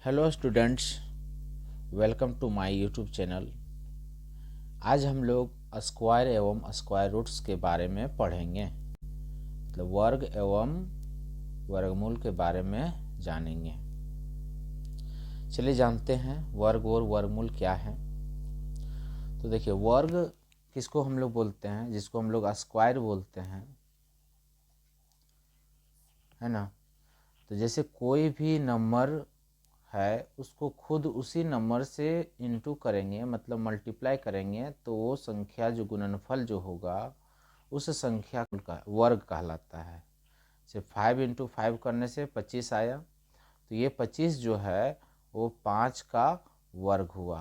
Hello students, welcome to my YouTube channel. आज हम लोग स्क्वायर एवं स्क्वायर रूट्स के बारे में पढ़ेंगे, मतलब वर्ग एवं वर्गमूल के बारे में जानेंगे। चलिए जानते हैं वर्ग और वर्गमूल क्या है। तो देखिए, वर्ग किसको हम लोग बोलते हैं, जिसको हम लोग स्क्वायर बोलते हैं, है ना। तो जैसे कोई भी नंबर है उसको खुद उसी नंबर से इंटू करेंगे, मतलब मल्टीप्लाई करेंगे, तो वो संख्या जो गुणनफल जो होगा उस संख्या का वर्ग कहलाता है। जैसे 5 × 5 करने से 25 आया, तो ये 25 जो है वो 5 का वर्ग हुआ।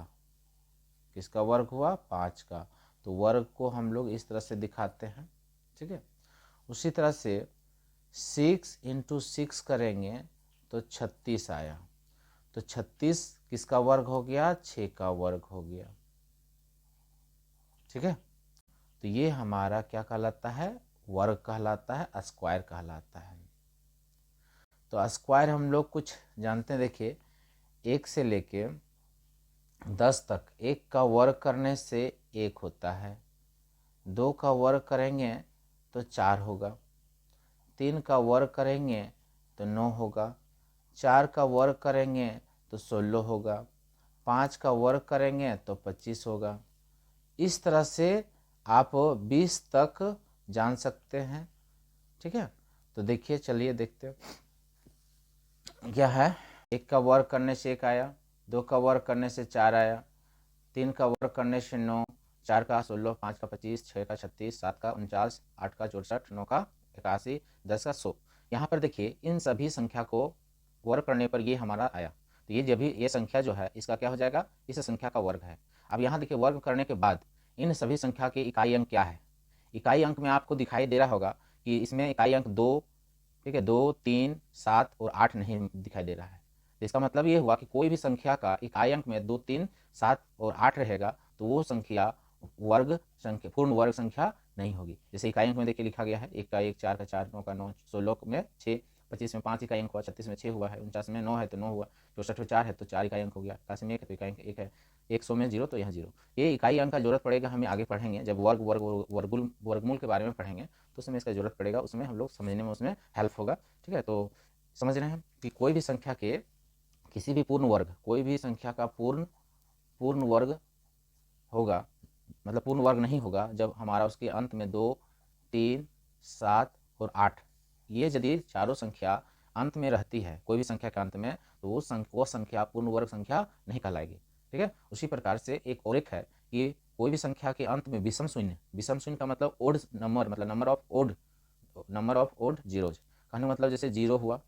किसका वर्ग हुआ? 5 का। तो वर्ग को हम लोग इस तरह से दिखाते हैं, ठीक है। उसी तरह से 6 × 6 करेंगे तो 36 आया, तो 36 किसका वर्ग हो गया? 6 का वर्ग हो गया, ठीक है। तो ये हमारा क्या कहलाता है? वर्ग कहलाता है, स्क्वायर कहलाता है। तो स्क्वायर हम लोग कुछ जानते हैं। देखिए, 1 से लेके 10 तक 1 का वर्ग करने से 1 होता है, 2 का वर्ग करेंगे तो 4 होगा, 3 का वर्ग करेंगे तो 9 होगा, 4 का वर्ग करेंगे तो 16 होगा, 5 का वर्ग करेंगे तो 25 होगा। इस तरह से आप 20 तक जान सकते हैं, ठीक है। तो देखिए, चलिए देखते हैं क्या है। 1 का वर्ग करने से 1 आया, 2 का वर्ग करने से 4 आया, 3 का वर्ग करने से 9, 4 का 16, 5 का 25, 6 का 36, 7 का 49, 8 का 64, 9 का 81, 10 का 100। यहाँ पर देखिए, इन सभी संख्या को वर्ग करने पर ये हमारा आया। तो ये जब भी ये संख्या जो है इसका क्या हो जाएगा? इस संख्या का वर्ग है। अब यहाँ देखिए, वर्ग करने के बाद इन सभी संख्या के इकाई अंक क्या है? इकाई अंक में आपको दिखाई दे रहा होगा कि इसमें इकाई अंक 2, ठीक है, 2, 3, 7 और 8 नहीं दिखाई दे रहा है। तो इसका मतलब ये हुआ कि कोई भी संख्या का इकाई अंक में 2, 3, 7 और 8 रहेगा तो वो संख्या वर्ग संख्या, पूर्ण वर्ग संख्या नहीं होगी। जैसे इकाई अंक में देखिए लिखा गया है, 1 का 1, 4 का 4, 9 का 9, 16 में 6, 25 में 5 इकाई अंक हुआ, 36 में 6 हुआ है, 49 में 9 है तो 9 हुआ, 64 में 4 है तो 4 इकाई अंक हो गया, 81 में 1 है तो इकाई अंक 1 है, 100 में 0 तो यहाँ 0। ये इकाई अंक का जरूरत पड़ेगा, हमें आगे पढ़ेंगे जब वर्गमूल के बारे में पढ़ेंगे तो उसमें इसका जरूरत पड़ेगा, उसमें हम लोग समझने में उसमें हेल्प होगा, ठीक है। तो समझ रहे हैं कि कोई भी संख्या के किसी भी पूर्ण वर्ग, कोई भी संख्या का पूर्ण वर्ग होगा, मतलब पूर्ण वर्ग नहीं होगा जब हमारा उसके अंत में 2, 3, 7 और 8, ये यदि चारों संख्या अंत में रहती है कोई भी संख्या के अंत में, तो वो संख्या पूर्ण वर्ग संख्या नहीं कहलाएगी, ठीक है। उसी प्रकार से एक और एक है कि कोई भी संख्या के अंत में विषम शून्य, विषम शून्य का मतलब ओड नंबर, मतलब नंबर ऑफ ओड जीरोज, कहने मतलब जैसे 0 हुआ,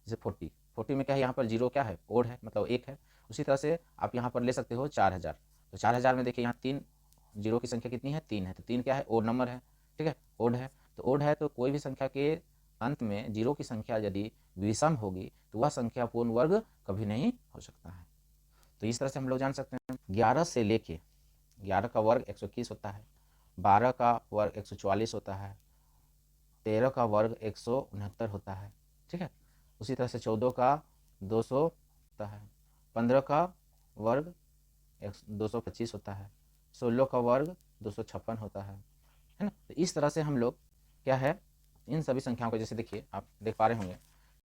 जैसे 40 में क्या है, यहाँ पर 0 क्या है? ओड है, मतलब 1 है। उसी तरह से आप यहाँ पर ले सकते हो 4000, तो 4000 में देखिए यहाँ 3 जीरो की संख्या कितनी है? 3 है, तो 3 क्या है? ओड नंबर है, ठीक है, ओड है। तो ओड है तो कोई भी संख्या के अंत में 0 की संख्या यदि विषम होगी तो वह संख्या पूर्ण वर्ग कभी नहीं हो सकता है। तो इस तरह से हम लोग जान सकते हैं। 11 से लेके 11 का वर्ग 121 होता है, 12 का वर्ग 144 होता है, 13 का वर्ग 169 होता है, ठीक है। उसी तरह से 14 का 200 होता है, 15 का वर्ग 225 होता है, 16 का वर्ग 256 होता है ना। तो इस तरह से हम लोग क्या है, इन सभी संख्याओं को, जैसे देखिए आप देख पा रहे होंगे,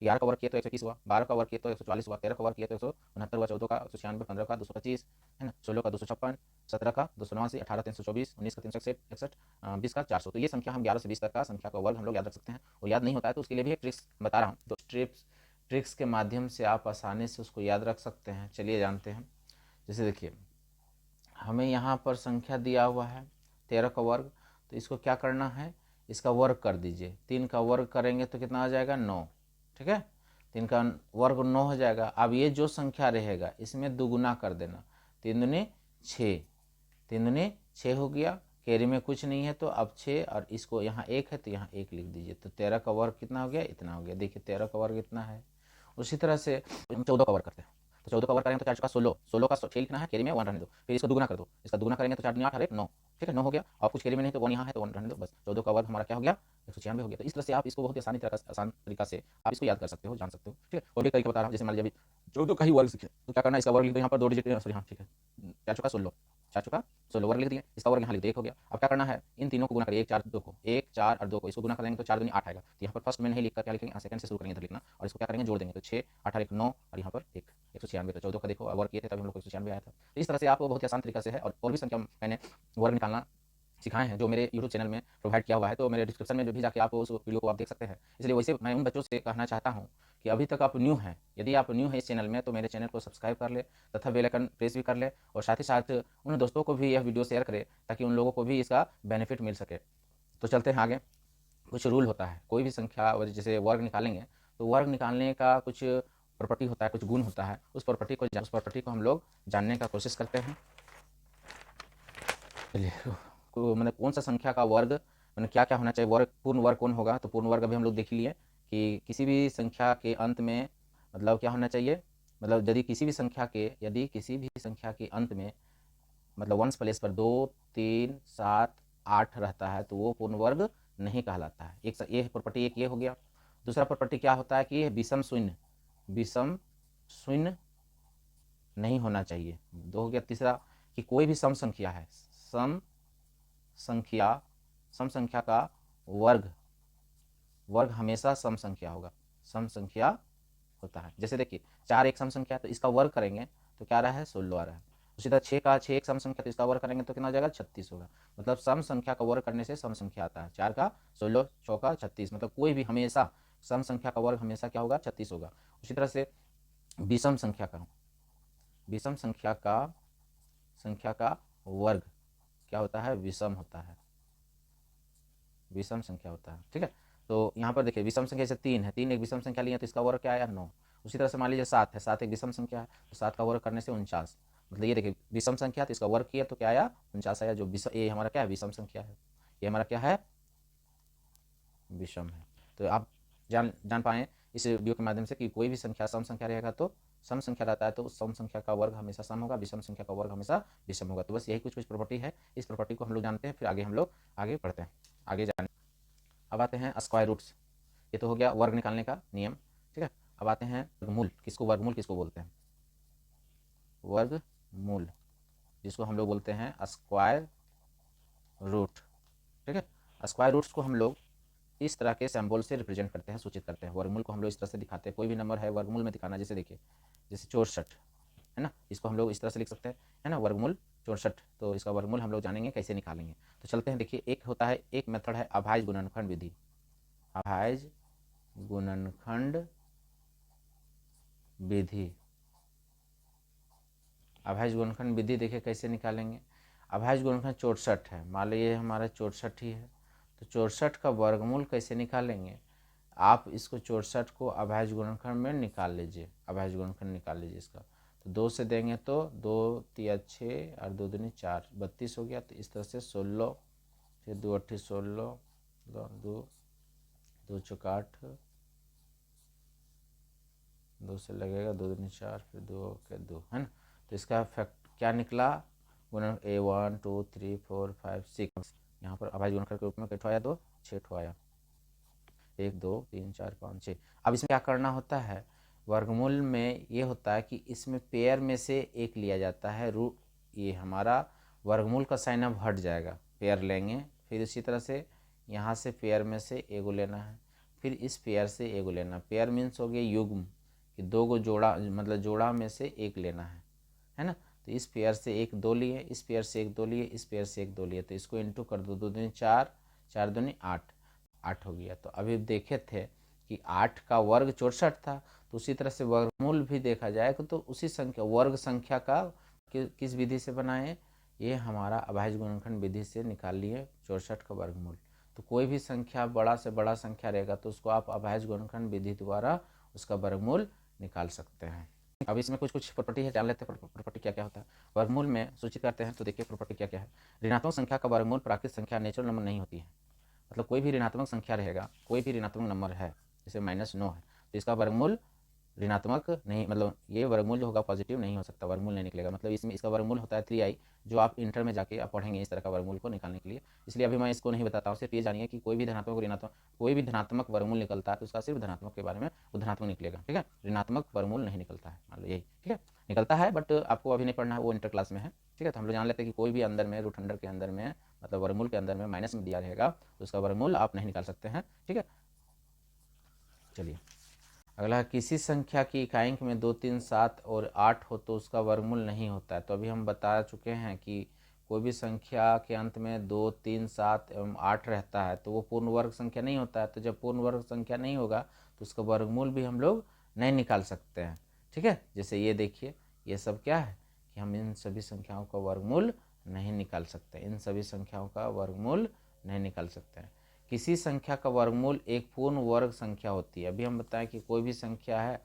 11 का वर्ग किया तो 121 हुआ, 12 का वर्ग किया तो 144 हुआ, 13 का वर्ग किया तो 169 हुआ, 14 का 196, 15 का 225, है ना, 16 का 256, 17 का 289, 18 324, 19 का 361, 20 का 400। तो ये संख्या हम 11 से 20 तक का संख्या का वर्ग हम लोग याद रख सकते हैं। और याद नहीं होता है तो उसके लिए भी एक ट्रिक्स बता रहा हूँ, तो ट्रिक्स के माध्यम से आप आसानी से उसको याद रख सकते हैं। चलिए जानते हैं। जैसे देखिए, हमें यहाँ पर संख्या दिया हुआ है 13 का वर्ग, तो इसको क्या करना है? इसका वर्ग कर दीजिए। 3 का वर्ग करेंगे तो कितना आ जाएगा? 9, ठीक है, 3 का वर्ग 9 हो जाएगा। अब ये जो संख्या रहेगा इसमें दुगुना कर देना, 3 दूनी 6, 3 दूनी 6 हो गया, कैरी में कुछ नहीं है तो अब 6, और इसको यहाँ 1 है तो यहाँ 1 लिख दीजिए, तो 13 का वर्ग कितना हो गया? इतना हो गया। देखिए 13 का वर्ग इतना है। उसी तरह से 14 का वर्ग करते हैं, तो 14 का वर्ग करेंगे तो 4 चौका 16, 16 का 6 लिखना है, कैरी में 1 रहने दो, फिर इसको दुगुना कर दो, इसका दुगुना करेंगे तो 4 दूनी 8 और 1 9, ठीक है 9 हो गया, और कुछ कैरी में नहीं तो 1 यहाँ है तो 1 रहने दो, बस 14 का वर्ग हमारा क्या हो गया 196 हो गया। तो इस तरह से आप इसको बहुत ही आसान तरीका से आप इसको याद कर सकते हो, जान सकते हो, ठीक है। और भी तरीका बता रहा हूँ, जैसे मान लीजिए अभी 14 का ही वर्ग सीखे तो क्या करना है, इसका वर्ग लिख दो यहाँ पर 2 डिजिट, सॉरी हाँ ठीक है 4 चौका 16, 4 चौका 16 वर्ग लिख दिए, इसका वर्ग यहाँ लिख दिए 1 हो गया। अब क्या करना है, इन तीनों को गुना करिए, 1 4 2 को, 1 4 और 2 को, इसको गुना करेंगे तो 4 दूनी 8 आएगा। तो यहाँ पर फर्स्ट में नहीं लिखकर क्या लिखेंगे, सेकंड से शुरू करेंगे इधर लिखना, और इसको क्या करेंगे जोड़ देंगे, तो 6 8 और 1 9 और यहाँ पर 1 196। तो 14 का देखो वर्ग किए थे तभी हम लोग को 196 आया था। तो इस तरह से आपको बहुत ही आसान तरीका से है, और भी संख्या मैंने वर्ग निकालना सिखाए हैं जो मेरे यूट्यूब चैनल में प्रोवाइड किया हुआ है, तो मेरे डिस्क्रिप्शन में भी जाके आप उस वीडियो को आप देख सकते हैं। इसलिए वैसे मैं उन बच्चों से कहना चाहता हूँ कि अभी तक आप न्यू हैं, यदि आप न्यू हैं इस चैनल में तो मेरे चैनल को सब्सक्राइब कर ले तथा बेल आइकन प्रेस भी कर ले, और साथ ही साथ उन दोस्तों को भी यह वीडियो शेयर करें ताकि उन लोगों को भी इसका बेनिफिट मिल सके। तो चलते हैं आगे। कुछ रूल होता है, कोई भी संख्या जैसे वर्ग निकालेंगे तो वर्ग निकालने का कुछ प्रॉपर्टी होता है, कुछ गुण होता है, उस प्रॉपर्टी को हम लोग जानने का कोशिश करते हैं। चलिए मैंने कौन सा संख्या का वर्ग मैंने क्या क्या होना चाहिए, वर्ग पूर्ण वर्ग कौन होगा, तो पूर्ण वर्ग अभी हम लोग देख लिए कि किसी भी संख्या के अंत में मतलब क्या होना चाहिए, मतलब यदि किसी भी संख्या के अंत में मतलब वंस प्लेस पर 2 3 7 8 रहता है तो वो पूर्ण वर्ग नहीं कहलाता है। एक ये प्रॉपर्टी एक ये हो गया। दूसरा प्रॉपर्टी क्या होता है कि विषम शून्य नहीं होना चाहिए, 2 हो गया। तीसरा कि कोई भी सम संख्या है, सम संख्या का वर्ग हमेशा सम संख्या होगा, सम संख्या होता है। जैसे देखिए 4 एक सम संख्या तो इसका वर्ग करेंगे तो क्या आ रहा है 16 आ रहा है। उसी तरह 6 एक सम संख्या तो इसका वर्ग करेंगे तो कितना हो जाएगा 36 होगा। मतलब सम संख्या का वर्ग करने से सम संख्या आता है। 4 का 16, 6 का 36, मतलब कोई भी हमेशा सम संख्या का वर्ग हमेशा क्या होगा 36 होगा। उसी तरह से विषम संख्या का वर्ग क्या होता है, विषम होता है, विषम संख्या होता है, ठीक है। तो यहाँ पर देखिए विषम संख्या जैसे 3 है, 3 एक विषम संख्या ली है तो इसका वर्ग क्या आया 9। उसी तरह से मान लीजिए 7 है, 7 एक विषम संख्या है तो 7 का वर्ग करने से 49। मतलब ये देखिए विषम संख्या तो इसका वर्ग किया तो क्या आया 49 आया, जो ये हमारा क्या है विषम संख्या है, ये हमारा क्या है विषम है। तो आप जान पाए इस वीडियो के माध्यम से कि कोई भी संख्या सम संख्या रहेगा तो सम संख्या रहता है तो उस सम संख्या का वर्ग हमेशा सम होगा, विषम संख्या का वर्ग हमेशा विषम होगा। तो बस यही कुछ प्रॉपर्टी है, इस प्रॉपर्टी को हम लोग जानते हैं, फिर आगे हम लोग आगे बढ़ते हैं, आगे जाने। अब आते हैं स्क्वायर रूट्स, ये तो हो गया वर्ग निकालने का नियम, ठीक है। अब आते हैं वर्गमूल किसको बोलते हैं, वर्गमूल जिसको हम लोग बोलते हैं स्क्वायर रूट, ठीक है। स्क्वायर रूट्स को हम लोग इस तरह के सिंबल से रिप्रेजेंट करते हैं, सूचित करते हैं। वर्गमूल को हम लोग इस तरह से दिखाते हैं, कोई भी नंबर है वर्गमूल में दिखाना, जैसे देखिए जैसे 64 है ना, इसको हम लोग इस तरह से लिख सकते हैं, है ना, वर्गमूल 64। तो इसका वर्गमूल हम लोग जानेंगे कैसे निकालेंगे। तो चलते हैं, देखिए एक होता है, एक मेथड है अभाज्य गुणनखंड विधि। अभाज्य गुणनखंड विधि, अभाज्य गुणनखंड विधि देखिए कैसे निकालेंगे। अभाज्य गुणनखंड 64 है, मान लीजिए हमारा 64 ही है, तो 64 का वर्गमूल कैसे निकालेंगे, आप इसको 64 को अभाज्य गुणनखंड में निकाल लीजिए, अभाज्य गुणनखंड निकाल लीजिए इसका। तो 2 से देंगे तो 2 3 6 और 2 दूनी 4, 32 हो गया। तो इस तरह से 16, फिर 2 8 16, 2 चौका 8, 2 से लगेगा 2 दूनी 4, फिर 2 के 2, है ना। तो इसका फैक्ट क्या निकला, गुणन 1 2 3 4 5 6, यहाँ पर अभाज्य गुणनखंड के रूप में कितना आया 2 6 आया, 1 2 3 4 5 6। अब इसमें क्या करना होता है, वर्गमूल में ये होता है कि इसमें पेयर में से एक लिया जाता है, ये हमारा वर्गमूल का साइन अब हट जाएगा, पेयर लेंगे, फिर इसी तरह से यहाँ से पेयर में से एगो लेना है, फिर इस पेयर से एगो लेना। पेयर मीन्स हो गया युग्म, कि 2 को जोड़ा, मतलब जोड़ा में से एक लेना है ना। तो इस पेयर से एक 2 लिए, इस पेयर से एक 2 लिए, इस पेयर से एक 2 लिए, तो इसको इंटू कर दो, 2 दूनी 4, 4 दूनी 8 हो गया। तो अभी देखे थे कि 8 का वर्ग 64 था, तो उसी तरह से वर्गमूल भी देखा जाएगा तो उसी संख्या वर्ग संख्या का किस विधि से बनाए, ये हमारा अभाज्य गुणनखंड विधि से निकाल लिए 64 का वर्गमूल। तो कोई भी संख्या बड़ा से बड़ा संख्या रहेगा तो उसको आप अभाज्य गुणनखंड विधि द्वारा उसका वर्गमूल निकाल सकते हैं। अब इसमें कुछ प्रॉपर्टी है, जान लेते हैं प्रॉपर्टी क्या क्या होता है। वर्गमूल में सूचित करते हैं, तो देखिए प्रॉपर्टी क्या क्या है। ऋणात्मक संख्या का वर्गमूल प्राकृतिक संख्या नेचुरल नंबर नहीं होती है, मतलब कोई भी ऋणात्मक संख्या रहेगा, कोई भी ऋणात्मक नंबर है, जैसे -9 है तो इसका वर्गमूल ऋणात्मक नहीं, मतलब ये वर्गमूल जो होगा पॉजिटिव नहीं हो सकता, वर्गमूल नहीं निकलेगा। मतलब इसमें इसका वर्गमूल होता है 3i, जो आप इंटर में जाके आप पढ़ेंगे इस तरह का वर्गमूल को निकालने के लिए। इसलिए अभी मैं इसको नहीं बताता हूँ, सिर्फ ये जानिए कि कोई भी धनात्मक ऋणात्मक, कोई भी धनात्मक वर्गमूल निकलता है तो उसका सिर्फ धनात्मक के बारे में वो धनात्मक निकलेगा, ठीक है। ऋणात्मक वर्गमूल नहीं निकलता है, मान लो यही, ठीक है। निकलता है बट आपको अभी नहीं पढ़ना है, वो इंटर क्लास में है, ठीक है। तो हम लोग जान लेते हैं कि कोई भी अंदर में रूट अंडर के अंदर में, मतलब वर्गमूल के अंदर में माइनस में दिया रहेगा तो उसका वर्गमूल आप नहीं निकाल सकते हैं, ठीक है। चलिए अगला, किसी संख्या की इकाई अंक में 2, 3, 7 और 8 हो तो उसका वर्गमूल नहीं होता है। तो अभी हम बता चुके हैं कि कोई भी संख्या के अंत में 2, 3, 7 एवं 8 रहता है तो वो पूर्ण वर्ग संख्या नहीं होता है। तो जब पूर्ण वर्ग संख्या नहीं होगा तो उसका वर्गमूल भी हम लोग नहीं निकाल सकते हैं, ठीक है। जैसे ये देखिए, ये सब क्या है कि हम इन सभी संख्याओं का वर्गमूल नहीं निकाल सकते, इन सभी संख्याओं का वर्गमूल नहीं निकाल सकते हैं। किसी संख्या का वर्गमूल एक पूर्ण वर्ग संख्या होती है। अभी हम बताएं कि कोई भी संख्या है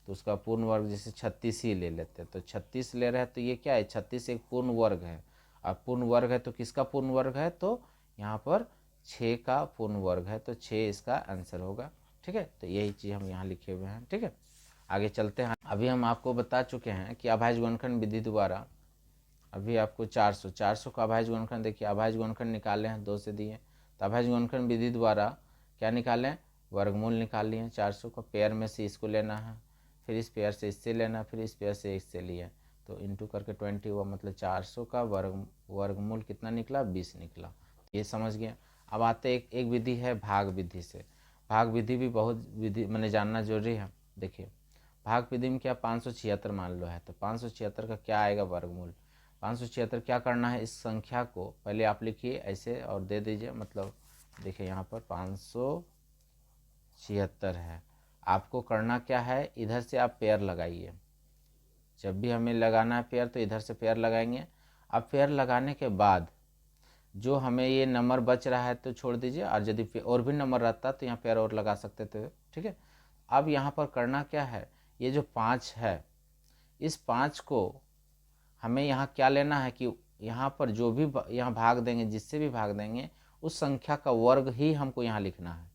तो उसका पूर्ण वर्ग, जैसे 36 ही ले लेते हैं, तो 36 ले रहे हैं तो ये क्या है, 36 एक पूर्ण वर्ग है। अब पूर्ण वर्ग है तो किसका पूर्ण वर्ग है, तो यहाँ पर 6 का पूर्ण वर्ग है, तो 6 इसका आंसर होगा, ठीक है। तो यही चीज़ हम यहाँ लिखे हुए हैं, ठीक है। आगे चलते हैं। अभी हम आपको बता चुके हैं कि अभाज्य गुणनखंड विधि द्वारा, अभी आपको 400 का अभाज्य गुणनखंड, देखिए अभाज्य गुणनखंड निकाले हैं 2 से दिए, तो अभाज्य गुणनखंड विधि द्वारा क्या निकालें, वर्गमूल निकाल लिए। 400 का पेयर में से इसको लेना है, फिर इस पेयर से इससे लेना, फिर इस पेयर से इससे लिए, तो इंटू करके 20 हुआ, मतलब 400 का वर्गमूल कितना निकला, 20 निकला। ये समझ गए। अब आते एक विधि है भाग विधि से। भाग विधि भी बहुत विधि मैंने जानना जरूरी है। देखिए भाग विधि में क्या, 576 मान लो है, तो 576 का क्या आएगा वर्गमूल। 576 क्या करना है, इस संख्या को पहले आप लिखिए ऐसे और दे दीजिए, मतलब देखिए यहाँ पर 576 है। आपको करना क्या है, इधर से आप पेयर लगाइए। जब भी हमें लगाना है पेयर तो इधर से पेयर लगाएंगे। अब पेयर लगाने के बाद जो हमें ये नंबर बच रहा है तो छोड़ दीजिए, और यदि और भी नंबर रहता तो यहाँ पेयर और लगा सकते थे, ठीक है। अब यहाँ पर करना क्या है, ये जो 5 है, इस 5 को हमें यहाँ क्या लेना है कि यहाँ पर जो भी यहाँ भाग देंगे, जिससे भी भाग देंगे उस संख्या का वर्ग ही हमको यहाँ लिखना है।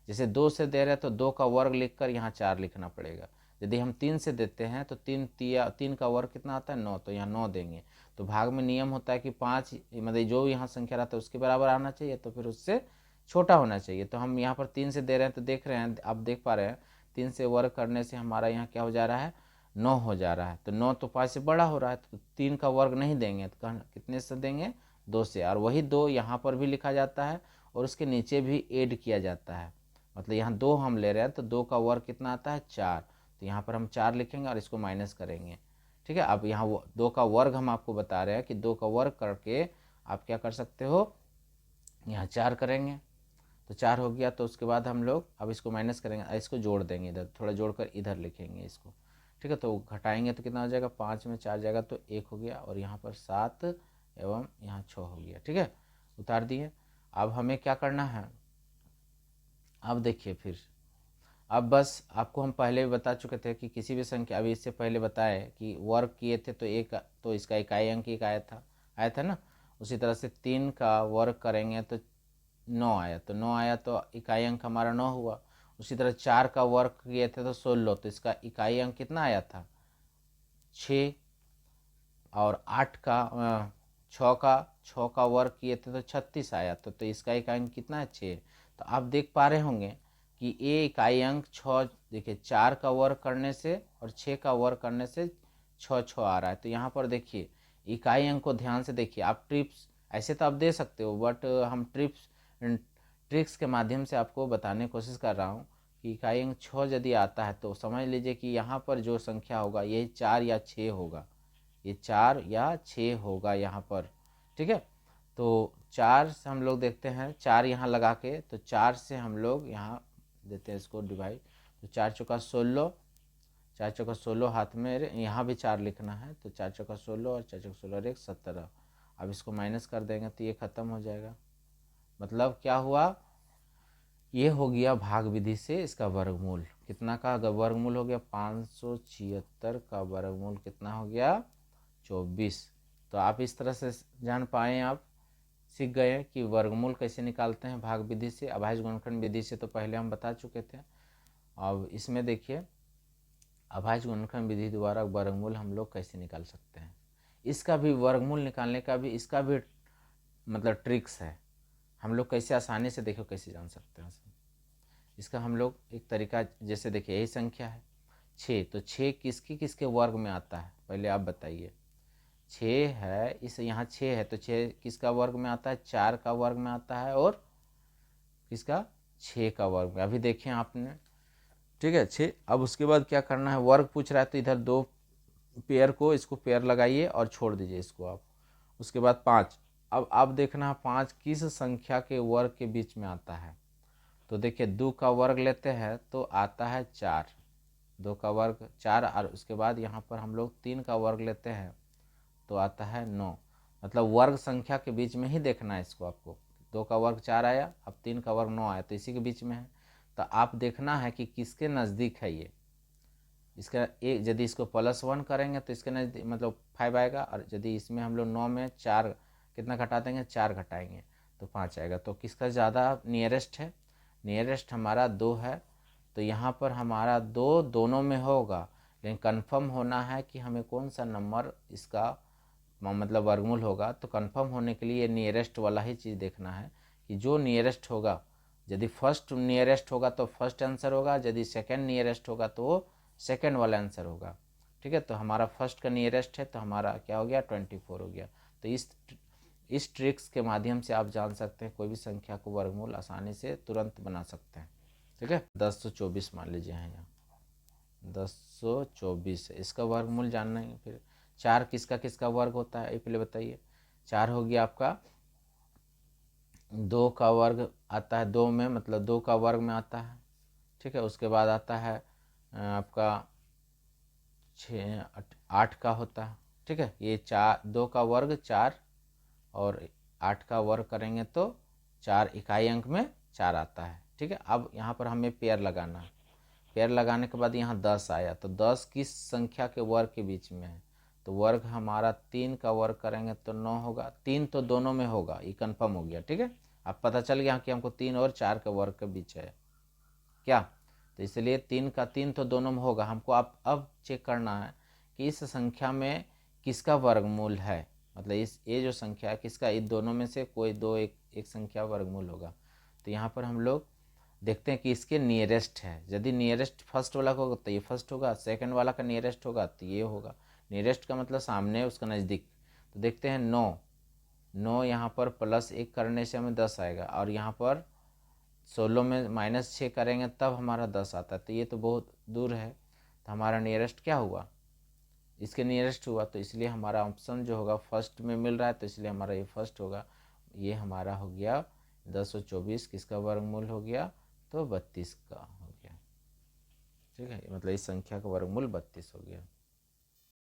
जैसे 2 से दे रहे हैं तो 2 का वर्ग लिखकर यहाँ 4 लिखना पड़ेगा। यदि हम 3 से देते हैं तो 3 का वर्ग कितना आता है, 9, तो यहाँ 9 देंगे। तो भाग में नियम होता है कि 5, मतलब जो यहाँ संख्या रहता है उसके बराबर आना चाहिए, तो फिर उससे छोटा होना चाहिए। तो हम यहाँ पर 3 से दे रहे हैं तो देख रहे हैं, आप देख पा रहे हैं 3 से वर्ग करने से हमारा यहाँ क्या हो जा रहा है, 9 हो जा रहा है। तो 9 तो 5 से बड़ा हो रहा है, तो 3 का वर्ग नहीं देंगे तो कितने से देंगे, 2 से। और वही 2 यहाँ पर भी लिखा जाता है और उसके नीचे भी ऐड किया जाता है। मतलब यहाँ 2 हम ले रहे हैं तो 2 का वर्ग कितना आता है, 4, तो यहाँ पर हम 4 लिखेंगे और इसको माइनस करेंगे, ठीक है। अब यहाँ 2 का वर्ग हम आपको बता रहे हैं कि 2 का वर्ग करके आप क्या कर सकते हो, यहाँ 4 करेंगे तो 4 हो गया। तो उसके बाद हम लोग अब इसको माइनस करेंगे, इसको जोड़ देंगे, इधर थोड़ा जोड़कर इधर लिखेंगे इसको, ठीक है। तो घटाएंगे तो कितना हो जाएगा, 5 में 4 जाएगा तो 1 हो गया, और यहाँ पर 7 एवं यहाँ 6 हो गया, ठीक है। उतार दिए। अब हमें क्या करना है, अब देखिए फिर, अब बस आपको हम पहले भी बता चुके थे कि किसी भी संख्या, अभी इससे पहले बताए कि वर्ग किए थे तो एक, तो इसका इकाई अंक एक आया था ना। उसी तरह से 3 का वर्ग करेंगे तो 9 आया, तो 9 आया तो इकाई अंक हमारा 9 हुआ। उसी तरह 4 का वर्ग किए थे तो 16, तो इसका इकाई अंक कितना आया था, 6। और 8 का 6 का वर्ग किए थे तो 36 आया, तो इसका इकाई अंक कितना है, 6। तो आप देख पा रहे होंगे कि ये इकाई अंक 6, देखिए 4 का वर्ग करने से और 6 का वर्ग करने से 6 आ रहा है। तो यहाँ पर देखिए इकाई अंक को ध्यान से देखिए। आप ट्रिप्स ऐसे तो आप दे सकते हो, बट हम ट्रिक्स के माध्यम से आपको बताने की कोशिश कर रहा हूँ कि इकाई अंक 6 यदि आता है तो समझ लीजिए कि यहाँ पर जो संख्या होगा ये 4 या 6 होगा, ये 4 या 6 होगा यहाँ पर, ठीक है। तो 4 से हम लोग देखते हैं, 4 यहाँ लगा के, तो 4 से हम लोग यहाँ देते हैं इसको डिवाइड, तो 4 चौका 16, 4 चौका 16 हाथ में, यहाँ भी 4 लिखना है, तो 4 चौका 16 और 4 चौका 16 एक 17। अब इसको माइनस कर देंगे तो ये ख़त्म हो जाएगा। मतलब क्या हुआ, ये हो गया भाग विधि से इसका वर्गमूल। कितना का वर्गमूल हो गया, 576 का वर्गमूल कितना हो गया, 24। तो आप इस तरह से जान पाए, आप सीख गए कि वर्गमूल कैसे निकालते हैं भाग विधि से। अभाज्य गुणनखंड विधि से तो पहले हम बता चुके थे। अब इसमें देखिए अभाज्य गुणनखंड विधि द्वारा वर्गमूल हम लोग कैसे निकाल सकते हैं। इसका भी वर्गमूल निकालने का भी इसका भी मतलब ट्रिक्स है। हम लोग कैसे आसानी से देखो कैसे जान सकते हैं इसका। हम लोग एक तरीका, जैसे देखिए यही संख्या है 6, तो 6 किसके किसके वर्ग में आता है पहले आप बताइए। 6 है, इस यहाँ 6 है तो 6 किसका वर्ग में आता है, 4 का वर्ग में आता है, और किसका 6 का वर्ग में। अभी देखें आपने, ठीक है 6। अब उसके बाद क्या करना है, वर्ग पूछ रहा है तो इधर 2 पेयर को, इसको पेयर लगाइए और छोड़ दीजिए इसको आप। उसके बाद 5, अब आप देखना 5 किस संख्या के वर्ग के बीच में आता है। तो देखिए 2 का वर्ग लेते हैं तो आता है 4, 2 का वर्ग 4, और उसके बाद यहाँ पर हम लोग 3 का वर्ग लेते हैं तो आता है 9। मतलब वर्ग संख्या के बीच में ही देखना है इसको आपको। 2 का वर्ग 4 आया, अब 3 का वर्ग 9 आया, तो इसी के बीच में है। तो आप देखना है कि किसके नज़दीक है ये। इसका एक, यदि इसको +1 करेंगे तो इसके नज़दीक मतलब 5 आएगा, और यदि इसमें हम लोग 9 में 4 कितना घटा देंगे, 4 घटाएंगे तो 5 आएगा। तो किसका ज़्यादा नियरेस्ट है, नियरेस्ट हमारा 2 है। तो यहाँ पर हमारा 2 दोनों में होगा, लेकिन कंफर्म होना है कि हमें कौन सा नंबर इसका मतलब वर्गमूल होगा। तो कंफर्म होने के लिए नियरेस्ट वाला ही चीज़ देखना है कि जो नियरेस्ट होगा, यदि फर्स्ट नियरेस्ट होगा तो फर्स्ट आंसर होगा, यदि सेकंड नियरेस्ट होगा तो वो सेकंड वाला आंसर होगा। ठीक है, तो हमारा फर्स्ट का नियरेस्ट है तो हमारा क्या हो गया, 24 हो गया। तो इस ट्रिक्स के माध्यम से आप जान सकते हैं कोई भी संख्या को वर्गमूल आसानी से तुरंत बना सकते हैं। ठीक है, 1024 मान लीजिए है यहाँ 1024 है, इसका वर्गमूल जानना है। फिर 4 किसका किसका वर्ग होता है ये पहले बताइए। 4 हो गया आपका 2 का वर्ग आता है, 2 में मतलब 2 का वर्ग में आता है। ठीक है, उसके बाद आता है आपका 8 का होता है। ठीक है, ये 2 का वर्ग 4 और 8 का वर्ग करेंगे तो 4 इकाई अंक में 4 आता है। ठीक है, अब यहाँ पर हमें पेयर लगाना है। पेयर लगाने के बाद यहाँ 10 आया, तो 10 किस संख्या के वर्ग के बीच में है, तो वर्ग हमारा 3 का वर्ग करेंगे तो 9 होगा। 3 तो दोनों में होगा, ये कंफर्म हो गया। ठीक है, अब पता चल गया कि हमको 3 और 4 के वर्ग के बीच है क्या, तो इसलिए 3 का 3 तो दोनों में होगा। हमको अब चेक करना है कि इस संख्या में किसका वर्गमूल है, मतलब ये जो संख्या है किसका, इन दोनों में से कोई दो एक संख्या वर्गमूल होगा। तो यहाँ पर हम लोग देखते हैं कि इसके नियरेस्ट है। यदि नियरेस्ट फर्स्ट वाला होगा तो ये फर्स्ट होगा, सेकंड वाला का नियरेस्ट होगा तो ये होगा। नियरेस्ट का मतलब सामने उसका नज़दीक। तो देखते हैं 9 यहाँ पर +1 करने से हमें 10 आएगा, और यहाँ पर 16 में -6 करेंगे तब हमारा 10 आता है। तो ये तो बहुत दूर है, तो हमारा नियरेस्ट क्या हुआ, इसके नियरेस्ट हुआ। तो इसलिए हमारा ऑप्शन जो होगा फर्स्ट में मिल रहा है, तो इसलिए हमारा ये फर्स्ट होगा। ये हमारा हो गया 1024 किसका वर्गमूल हो गया, तो 32 का हो गया। ठीक है, मतलब इस संख्या का वर्गमूल 32 हो गया।